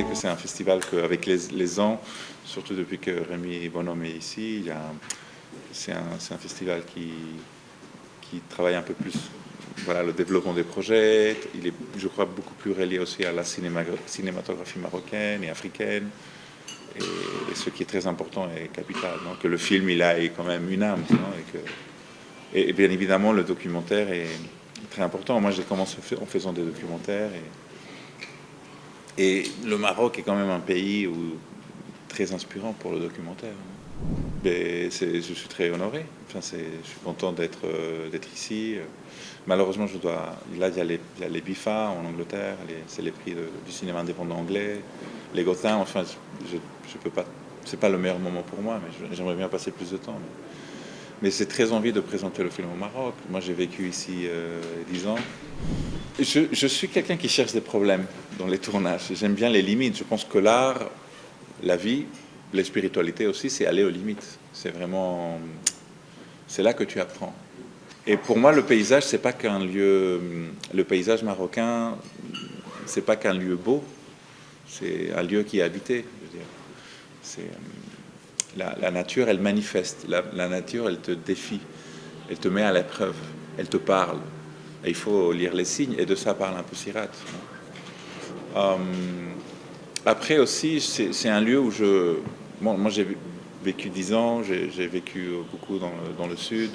sais que c'est un festival qu'avec les ans, surtout depuis que Rémi Bonhomme est ici, c'est un festival qui travaille un peu plus voilà, le développement des projets. Il est, je crois, beaucoup plus relié aussi à la cinématographie marocaine et africaine. Et ce qui est très important et capital, non, que le film il a quand même une âme, non, et bien évidemment le documentaire est très important. Moi j'ai commencé en faisant des documentaires et le Maroc est quand même un pays très inspirant pour le documentaire. Mais je suis très honoré. Enfin, je suis content d'être ici. Malheureusement, là, il y a les BIFA en Angleterre, c'est les prix du cinéma indépendant anglais, les Gotham. Enfin, je peux pas. C'est pas le meilleur moment pour moi, mais j'aimerais bien passer plus de temps. Mais j'ai très envie de présenter le film au Maroc. Moi, j'ai vécu ici 10 ans. Je suis quelqu'un qui cherche des problèmes dans les tournages. J'aime bien les limites. Je pense que l'art, la vie, la spiritualité aussi, c'est aller aux limites. C'est là que tu apprends. Et pour moi, le paysage, c'est pas qu'un lieu. Le paysage marocain, c'est pas qu'un lieu beau. C'est un lieu qui est habité. Je veux dire. La nature, elle manifeste. La nature, elle te défie. Elle te met à l'épreuve. Elle te parle. Et il faut lire les signes. Et de ça parle un peu Sirat. Après aussi, c'est un lieu où moi j'ai vécu 10 ans, j'ai vécu beaucoup dans le sud,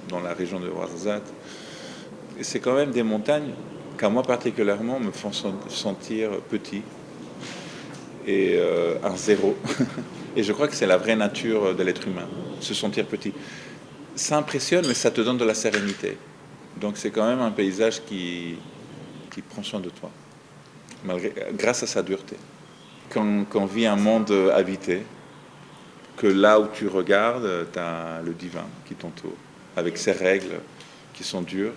dans la région de Ouarzazate. Et c'est quand même des montagnes qui, moi particulièrement, me font sentir petit et un zéro. Et je crois que c'est la vraie nature de l'être humain, se sentir petit. Ça impressionne, mais ça te donne de la sérénité. Donc c'est quand même un paysage qui prend soin de toi, grâce à sa dureté. Quand on vit un monde habité, que là où tu regardes, tu as le divin qui t'entoure, avec ses règles qui sont dures,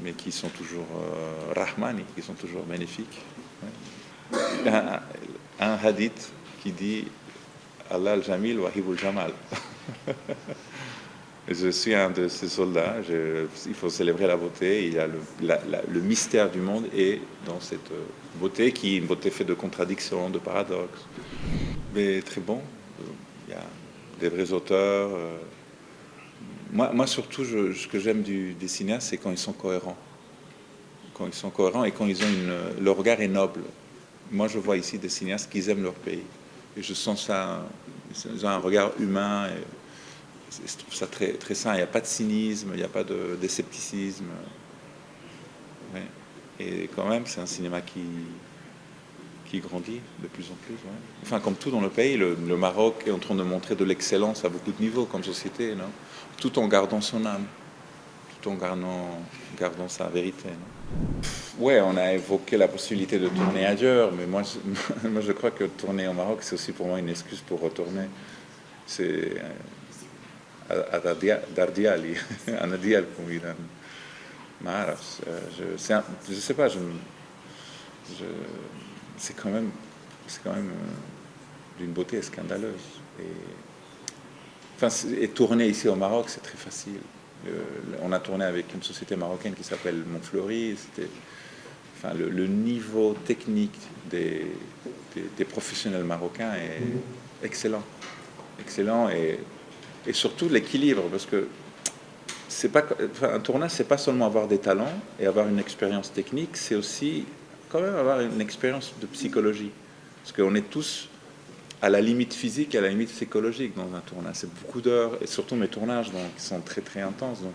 mais qui sont toujours rahmani, qui sont toujours magnifiques. Un hadith qui dit Allah al-Jamil wa hibul Jamal. Je suis un de ces soldats, il faut célébrer la beauté, il y a le mystère du monde est dans cette beauté qui est une beauté faite de contradictions, de paradoxes. Mais très bon, il y a des vrais auteurs. Moi surtout, ce que j'aime des cinéastes, c'est quand ils sont cohérents. Quand ils sont cohérents et quand leur regard est noble. Moi je vois ici des cinéastes qui aiment leur pays. Et je sens ça, ils ont un regard humain. Je trouve ça très, très sain. Il n'y a pas de cynisme, il n'y a pas de scepticisme. Ouais. Et quand même, c'est un cinéma qui grandit de plus en plus. Ouais. Enfin, comme tout dans le pays, le Maroc est en train de montrer de l'excellence à beaucoup de niveaux comme société, non, tout en gardant son âme, tout en gardant sa vérité. Non. Ouais, on a évoqué la possibilité de tourner ailleurs, mais moi, moi je crois que tourner au Maroc, c'est aussi pour moi une excuse pour retourner. C'est Dardiali, Anadial, comme il je sais pas, c'est quand même d'une beauté scandaleuse. Et tourner ici au Maroc, c'est très facile. On a tourné avec une société marocaine qui s'appelle Montfleury. Le niveau technique des professionnels marocains est excellent. Excellent et surtout l'équilibre, parce que un tournage, c'est pas seulement avoir des talents et avoir une expérience technique, c'est aussi quand même avoir une expérience de psychologie. Parce qu'on est tous à la limite physique et à la limite psychologique dans un tournage. C'est beaucoup d'heures, et surtout mes tournages qui sont très très intenses. Donc,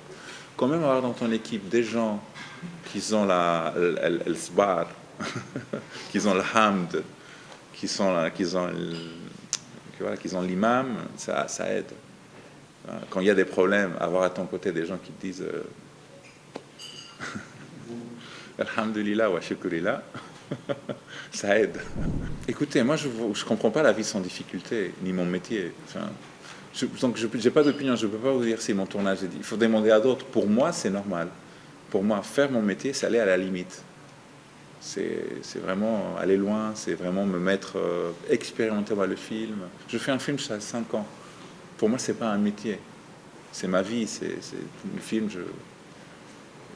quand même avoir dans ton équipe des gens qui ont le sbar, qui ont le hamd, qui ont l'imam, ça aide. Quand il y a des problèmes, avoir à ton côté des gens qui te disent Alhamdulillah wa shukrillah, ça aide. Écoutez, moi je ne comprends pas la vie sans difficulté, ni mon métier. Donc je n'ai pas d'opinion, je ne peux pas vous dire si mon tournage est dit. Il faut demander à d'autres. Pour moi, c'est normal. Pour moi, faire mon métier, c'est aller à la limite. C'est vraiment aller loin, c'est vraiment me mettre, expérimenter le film. Je fais un film, ça a 5 ans. Pour moi, c'est pas un métier, c'est ma vie, c'est le film.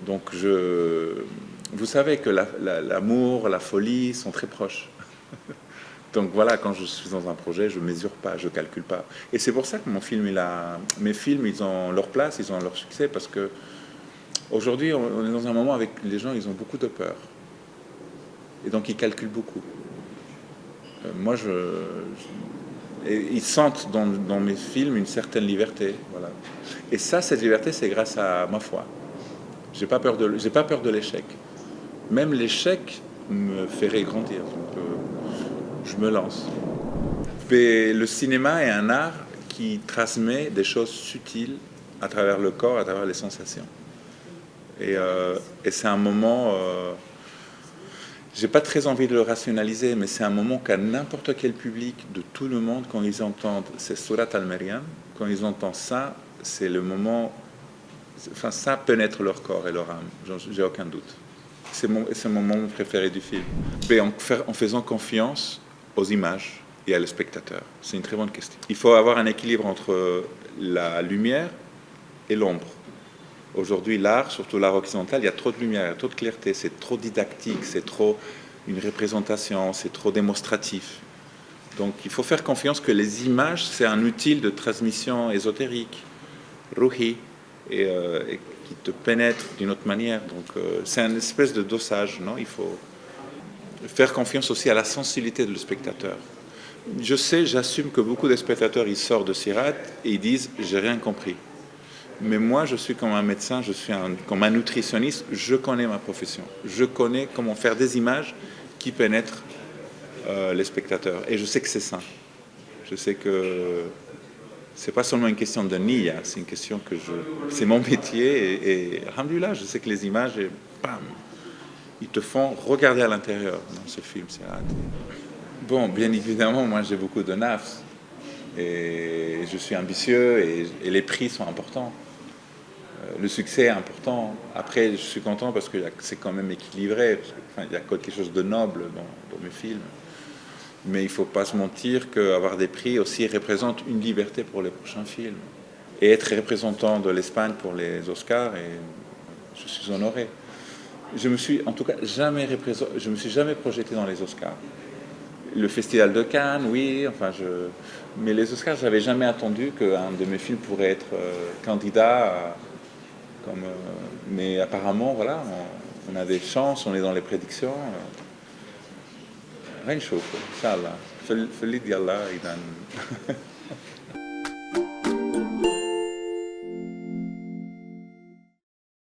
Donc vous savez que l'amour, la folie sont très proches. Donc voilà, quand je suis dans un projet, je mesure pas, je calcule pas. Et c'est pour ça que mes films, ils ont leur place, ils ont leur succès, parce que aujourd'hui, on est dans un moment avec les gens, ils ont beaucoup de peur. Et donc ils calculent beaucoup. Moi, et ils sentent dans mes films une certaine liberté. Voilà. Et ça, cette liberté, c'est grâce à ma foi. J'ai pas peur de l'échec. Même l'échec me ferait grandir. Donc, je me lance. Mais le cinéma est un art qui transmet des choses subtiles à travers le corps, à travers les sensations. Et c'est un moment, j'ai pas très envie de le rationaliser, mais c'est un moment qu'à n'importe quel public de tout le monde, quand ils entendent ces Surat al-Maryam, quand ils entendent ça, c'est le moment, enfin ça pénètre leur corps et leur âme, j'ai aucun doute. C'est mon moment préféré du film. Mais en faisant confiance aux images et à le spectateur. C'est une très bonne question. Il faut avoir un équilibre entre la lumière et l'ombre. Aujourd'hui, l'art, surtout l'art occidental, il y a trop de lumière, il y a trop de clarté, c'est trop didactique, c'est trop une représentation, c'est trop démonstratif. Donc il faut faire confiance que les images, c'est un outil de transmission ésotérique, ruhi, et qui te pénètre d'une autre manière. Donc c'est une espèce de dosage, non? Il faut faire confiance aussi à la sensibilité de le spectateur. Je sais, j'assume que beaucoup de spectateurs, ils sortent de Sirat et ils disent « j'ai rien compris ». Mais moi, je suis comme un médecin, comme un nutritionniste, je connais ma profession. Je connais comment faire des images qui pénètrent les spectateurs. Et je sais que c'est ça. Je sais que c'est pas seulement une question de niya, c'est une question c'est mon métier. Et alhamdoulilah, je sais que les images, bam, ils te font regarder à l'intérieur dans ce film. Bon, bien évidemment, moi j'ai beaucoup de nafs. Et je suis ambitieux et les prix sont importants. Le succès est important. Après, je suis content parce que c'est quand même équilibré. Il y a quelque chose de noble dans mes films. Mais il ne faut pas se mentir qu'avoir des prix aussi représente une liberté pour les prochains films. Et être représentant de l'Espagne pour les Oscars, et je suis honoré. Je me suis en tout cas je me suis jamais projeté dans les Oscars. Le Festival de Cannes, oui, mais les Oscars, j'avais jamais attendu qu'un de mes films pourrait être candidat. Mais apparemment, voilà, on a des chances, on est dans les prédictions. Rien de chaud, Inch'Allah. Feliz d'Allah,